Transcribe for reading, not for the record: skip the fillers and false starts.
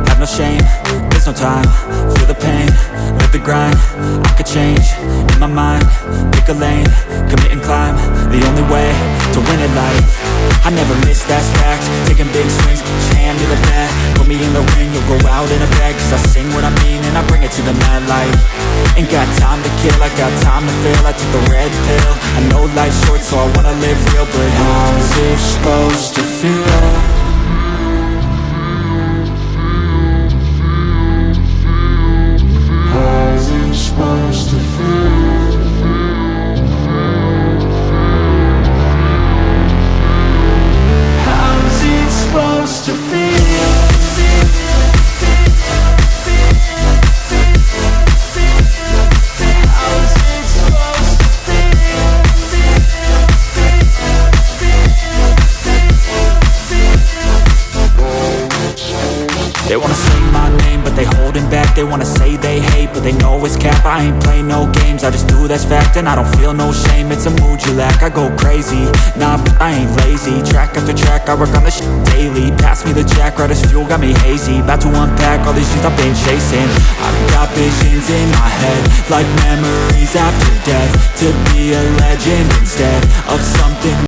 have no shame, there's no time. Feel the pain, live the grind. I could change, in my mind, pick a lane, commit and climb. The only way to win at life. I never miss, that's fact. Taking big swings, put your hand to the bat. Put me in the ring, you'll go out in a bag. Cause I sing what I mean and I bring it to the mad light. Ain't got time to kill, I got time to feel. I took the red pill, I know life's short so I wanna live real. But how's it supposed to feel? Supposed to feel. How's it supposed to feel? How's it supposed to feel? They wanna sing my name, but they holding back. They wanna say they hate, but they know it's cap. I ain't play no games, I just do that's fact. And I don't feel no shame, it's a mood you lack. I go crazy, nah, but I ain't lazy. Track after track, I work on this shit daily. Pass me the jack, right as fuel, got me hazy. About to unpack all these things I've been chasing. I've got visions in my head, like memories after death. To be a legend instead of something